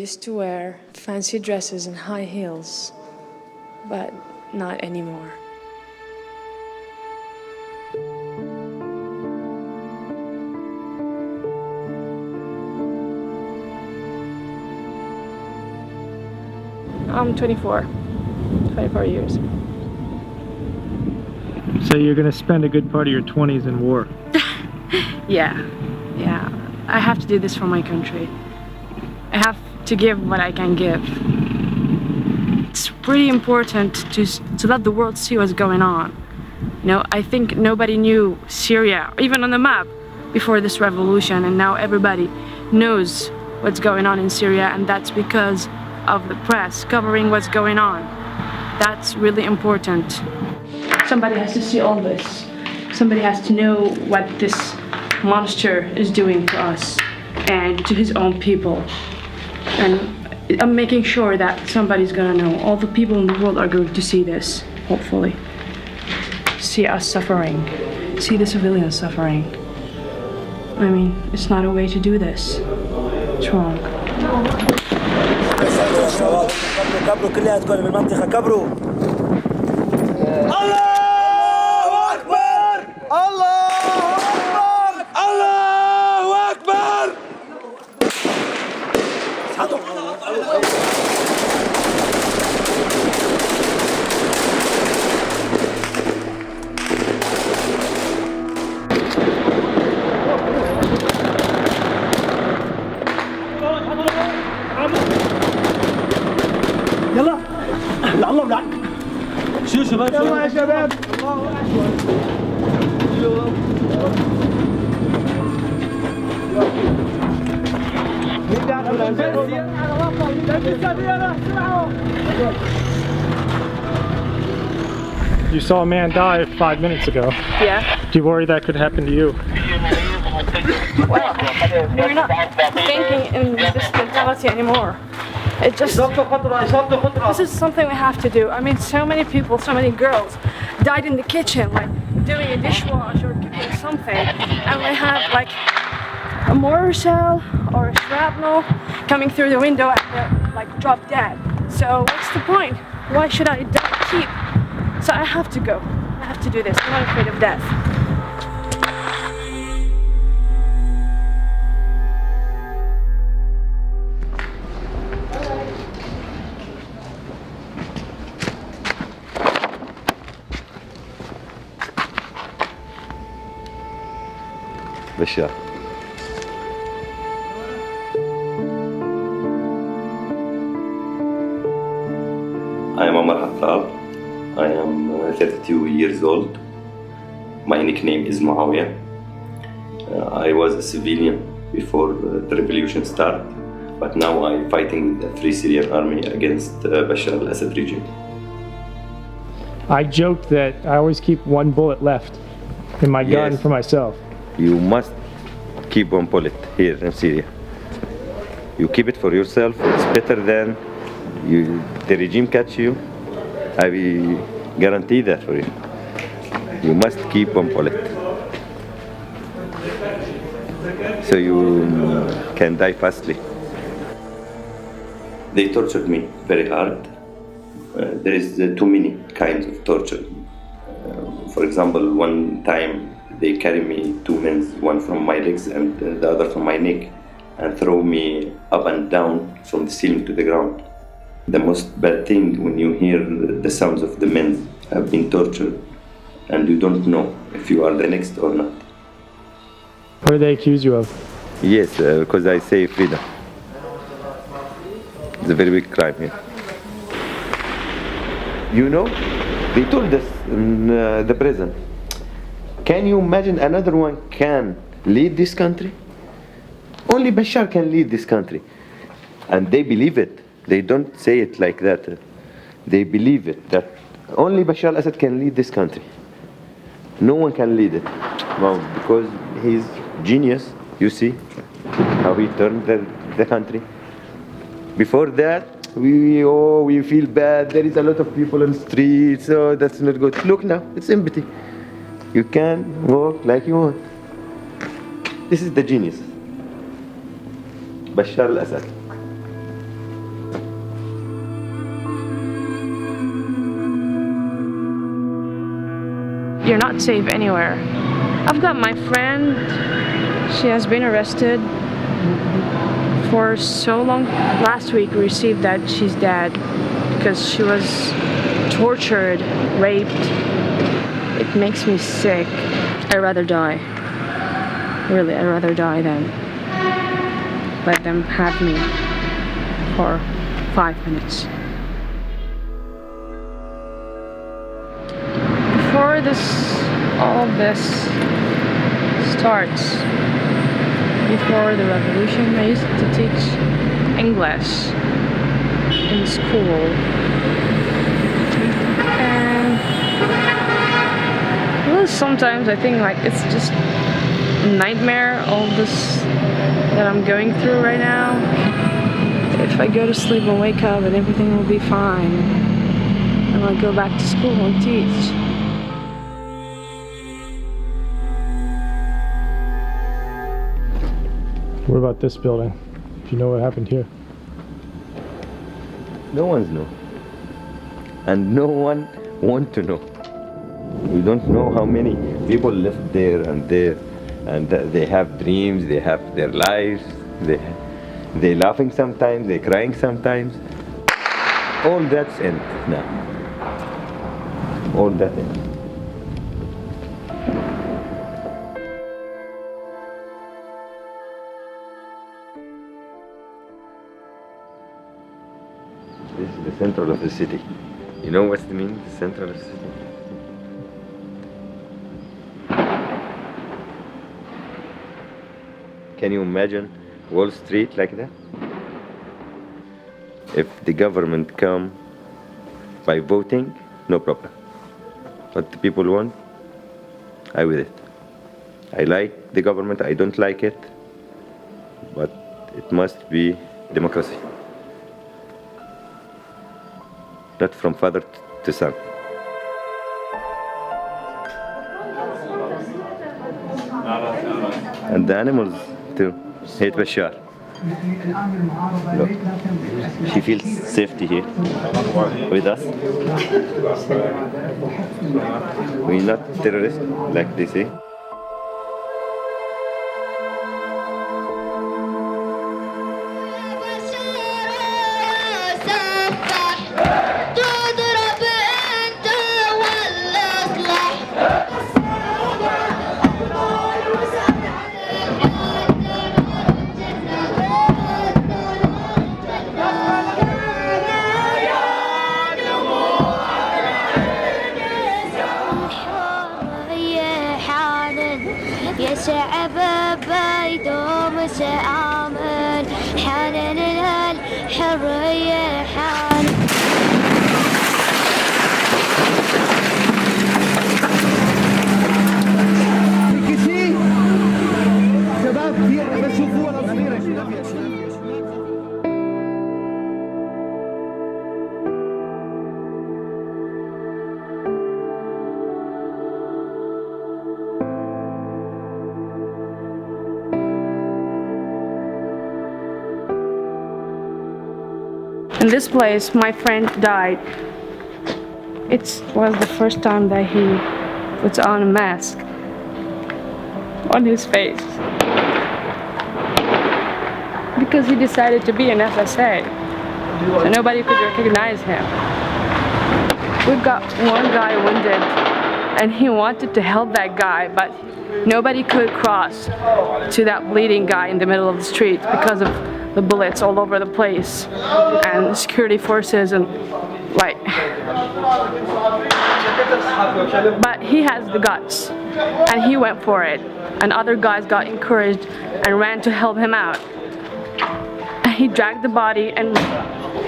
used to wear fancy dresses and high heels, but not anymore. I'm 24 years. So you're gonna spend a good part of your 20s in war? Yeah. I have to do this for my country. I have to give what I can give. It's pretty important to let the world see what's going on. You know, I think nobody knew Syria, even on the map, before this revolution, and now everybody knows what's going on in Syria, and that's because of the press covering what's going on. That's really important. Somebody has to see all this. Somebody has to know what this monster is doing to us and to his own people. And I'm making sure that somebody's gonna know. All the people in the world are going to see this, hopefully. See us suffering. See the civilians suffering. I mean, it's not a way to do this. It's wrong. كبروا كلها تكون بالمنطقة كبروا الله أكبر الله أكبر الله أكبر يلا الله ولعن شو شباب يلا يا شباب You saw a man die 5 minutes ago. Yeah. Do you worry that could happen to you? Well, we're not thinking in this mentality anymore. It just, this is something we have to do. I mean, so many people, so many girls died in the kitchen, like doing a dishwash or cooking something, and we have like a mortar shell or a shrapnel coming through the window and they're like drop dead. So what's the point? Why should I keep? So I have to go. I have to do this. I'm not afraid of death. Bashar. I am Omar Hattab. I am 32 years old. My nickname is Muawiyah. I was a civilian before the revolution started, but now I'm fighting the Free Syrian Army against Bashar al-Assad regime. I joked that I always keep one bullet left in my gun Yes. for myself. You must keep one bullet here in Syria. You keep it for yourself. It's better than the regime catch you. I will guarantee that for you. You must keep one bullet. So you can die fastly. They tortured me very hard. There is too many kinds of torture. For example, one time they carry me 2 men, one from my legs and the other from my neck, and throw me up and down from the ceiling to the ground. The most bad thing when you hear the sounds of the men have been tortured and you don't know if you are the next or not. What do they accuse you of? Yes, because I say freedom. It's a very big crime here. You know, they told us in the prison, can you imagine another one can lead this country? Only Bashar can lead this country. And they believe it. They don't say it like that. They believe it, that only Bashar al-Assad can lead this country. No one can lead it. Well, because he's genius, you see how he turned the country. Before that, we feel bad. There is a lot of people on the streets. Oh, that's not good. Look now, it's empty. You can walk like you want. This is the genius. Bashar al-Assad. you're not safe anywhere. I've got my friend, she has been arrested for so long. Last week we received that she's dead because she was tortured, raped. It makes me sick. I'd rather die. Really, I'd rather die than let them have me for 5 minutes. Before all of this starts, before the revolution, I used to teach English in school. And well, sometimes I think like it's just a nightmare, all this that I'm going through right now. If I go to sleep and wake up and everything will be fine, and I'll go back to school and teach. What about this building? Do you know what happened here? No one's know. And no one want to know. We don't know how many people live there, and they have dreams, they have their lives, they laughing sometimes, they crying sometimes. All that's end now. All that end. This is the center of the city. You know what it means, the center of the city? Can you imagine Wall Street like that? If the government come by voting, no problem. What the people want, I with it. I like the government, I don't like it, but it must be democracy. Not from father to son. And the animals too hate Bashar. Look, she feels safety here with us. We're not terrorists like they say. يا شعب بيدوم سآمن حنن الحرية حان شباب بشوفوها صغيرة. In this place, my friend died. It was the first time that he puts on a mask on his face because he decided to be an FSA, so nobody could recognize him. We've got one guy wounded, and he wanted to help that guy, but nobody could cross to that bleeding guy in the middle of the street because of the bullets all over the place and the security forces and like. But he has the guts and he went for it, and other guys got encouraged and ran to help him out. And he dragged the body and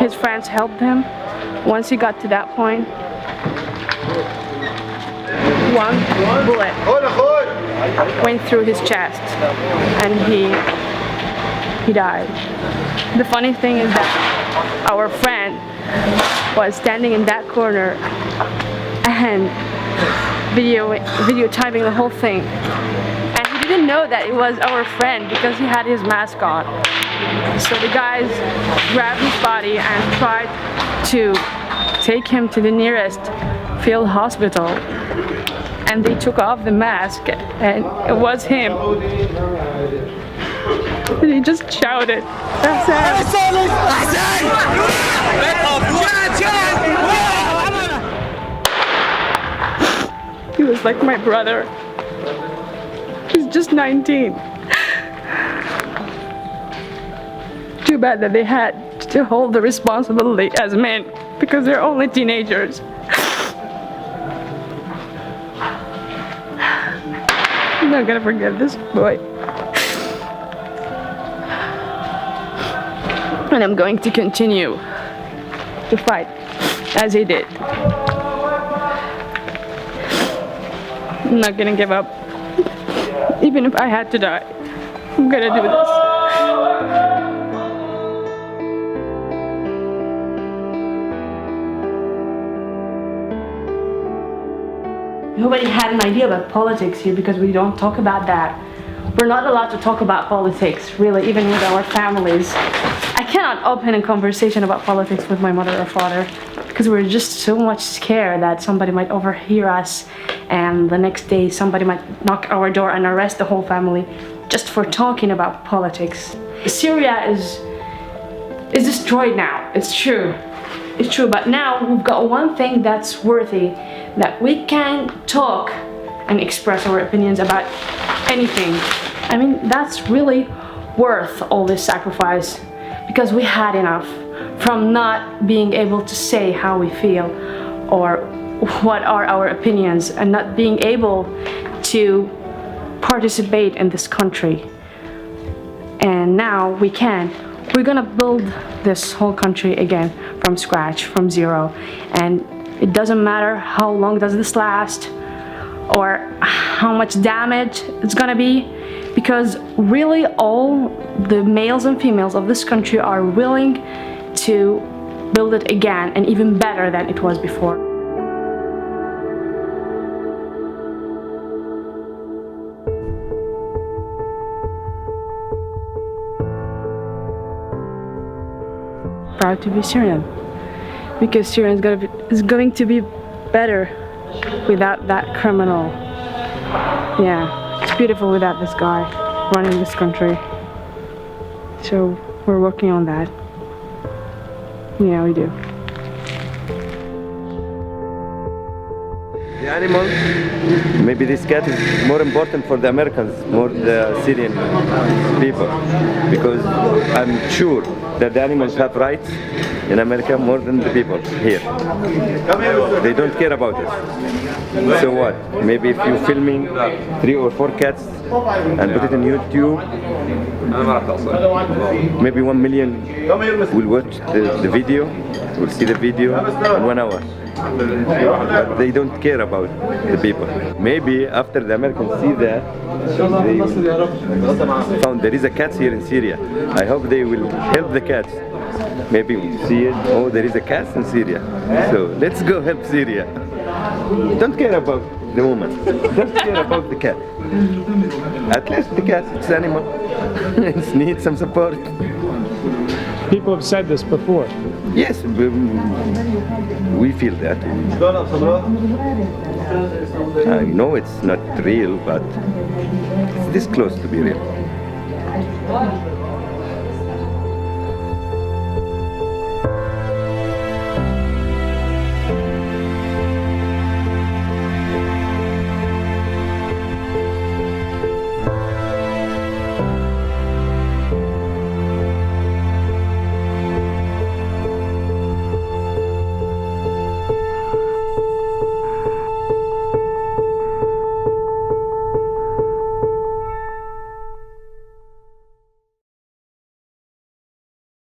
his friends helped him. Once he got to that point, one bullet went through his chest and he died. The funny thing is that our friend was standing in that corner and videotaping the whole thing, and he didn't know that it was our friend because he had his mask on. So the guys grabbed his body and tried to take him to the nearest field hospital, and they took off the mask, and it was him. And he just shouted, "Hassan!" He was like my brother. He's just 19. Too bad that they had to hold the responsibility as men, because they're only teenagers. I'm not gonna forget this boy. And I'm going to continue to fight as he did. I'm not gonna give up. Even if I had to die, I'm gonna do this. Nobody had an idea about politics here because we don't talk about that. We're not allowed to talk about politics, really, even with our families. I cannot open a conversation about politics with my mother or father because we're just so much scared that somebody might overhear us, and the next day somebody might knock our door and arrest the whole family just for talking about politics. Syria is destroyed now. It's true. It's true, but now we've got one thing that's worthy, that we can talk and express our opinions about anything. I mean, that's really worth all this sacrifice, because we had enough from not being able to say how we feel or what are our opinions, and not being able to participate in this country. And now we can. We're gonna build this whole country again from scratch, from zero. And it doesn't matter how long does this last or how much damage it's gonna be, because really all the males and females of this country are willing to build it again, and even better than it was before. Proud to be Syrian, because Syria is going to be better without that criminal. Yeah, it's beautiful without this guy running this country. So we're working on that. Yeah, we do. The animals, maybe this cat is more important for the Americans, more the Syrian people, because I'm sure that the animals have rights in America more than the people here. They don't care about us. So what? Maybe if you're filming 3 or 4 cats and put it on YouTube, maybe 1 million will watch the video, will see the video in 1 hour. But they don't care about the people. Maybe after the Americans see that, they found there is a cat here in Syria. I hope they will help the cats. Maybe see it, oh, there is a cat in Syria. So let's go help Syria. Don't care about the woman. Don't care about the cat. At least the cat, it's an animal. It needs some support. People have said this before. Yes, we feel that. I know it's not real, but it's this close to be real.